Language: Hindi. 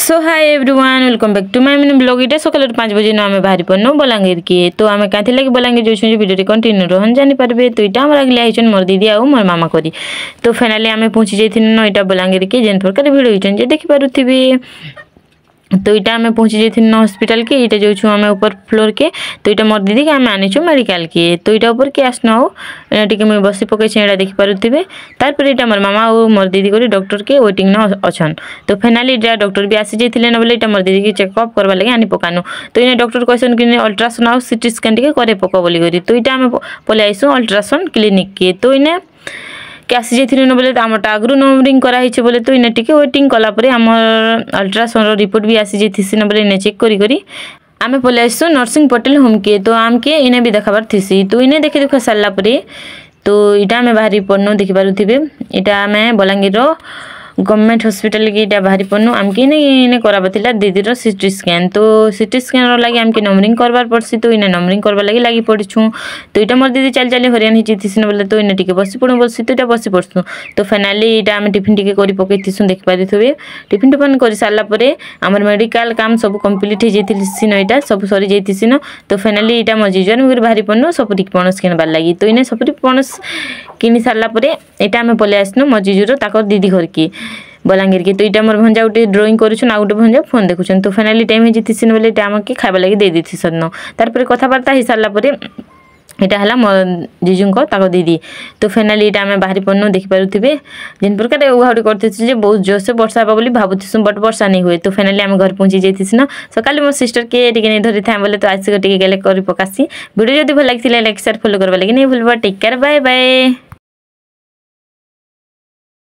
So hi everyone welcome back to my mini blog. इटा सकाल 5 बजे न आमे बाहरी पड़नो बलांगीर के। तो आमे काथि लगे बलांगीर जोछु जे वीडियो कंटिन्यू रहन जानि पारबे। तो इटा हमरा अगले आइछन मोर दीदी आ मोर मामा करी। तो फाइनली आमे पहुंची जैथिन न इटा बलांगीर के जेन प्रकार वीडियो इटन जे देखि पारुथिबे। तो इटा आमे पहुंची जैथिन हॉस्पिटल के। इटा जोछु आमे ऊपर फ्लोर के। तो इटा मोर दीदी के आमे आनिछु मेडिकल के। तो इटा ऊपर के आसनो हो टिके मैं बसी पके छेड़ा देखि पारुथिबे। तार पर इटा मोर मामा और मोर दीदी को डॉक्टर के वेटिंग न अछन। तो फाइनली इटा डॉक्टर भी आसी जैथिले न बोले इटा मोर दीदी के चेकअप करबा लागि आनी पकानो। तो इने डॉक्टर कहसन कि अल्ट्रासाउंड और सीटी स्कैन टिके करे पको बोली करी। तो इटा आमे पले आइसु अल्ट्रासाउंड क्लिनिक के। तो इने के आसी जैथिले न बोले आमटा आगरु नंबरिंग करा हिचे बोले। तो इने टिके वेटिंग कला परे हमर अल्ट्रासाउंड रिपोर्ट भी आसी जैथिसी न बोले इने चेक करी करी आमे पले आइसु नर्सिंग पटेल होम के। तो आम के इने भी देखाबार थिसी। तो इने देखि देखा सारला परे तो इटा आमे बाहरी पड़नो देखि पारुथिबे। इटा आमे बलांगीर रो गवर्नमेंट हॉस्पिटल के इटा बाहरी पड़नो आमके इने कराबथिला दीदी रो सीटी स्कैन। तो सीटी स्कैन रो लागि आमके नंबरिंग करबार पड़सी। तो इने नंबरिंग करबा लागि पड़छु। तो इटा मोर दीदी चल चली हरियान हिची थिसिन बोले। तो इने टिके बसी पड़ो बसी। तो इटा बसी पड़सु। तो फाइनली इटा आमे टिफिन टिके करी पके थिसु देखि पारिथबे। टिफिन टिफिन करी सारला परे हमर मेडिकल काम सब कंप्लीट हे जैथिसिन इटा सब सरी जैथिसिन। तो फाइनली इटा मो जीजन मुगर बाहरी पड़नो सपुरी पणस किन बार लागि। तो इने सपुरी पणस किनि सारला परे इटा आमे पले आसनु मो जीजुरो ताकर दीदी घर की बलांगीर के। तो इटा मोर भंजा उटे ड्राइंग करूछन आ उटे भंजा फोन देखुछन। तो फाइनली टाइम हे जितिसिन बोले इटा हमके खाइबा लागि दे दिथिसन न। तार परे कथा बार्ता हि सारला परे इटा हला मोर जीजु को ताको दीदी। तो फाइनली इटा आमे बाहरी पड़नो देखि पारुथिबे जिन प्रकार उहाउडी करथिसु जे बहुत जोर से वर्षा बा बोली भाबुथिसु बट वर्षा नै हुए। तो फाइनली आमे घर पहुंची जैथिसिन। सकाले मो सिस्टर के टिके नै धरि थाम बोले। तो आज के टिके गेले करी पकासी वीडियो जदी भल लागिथिले लाइक शेयर फॉलो करबा लागि नै भूलबा। Take care bye bye.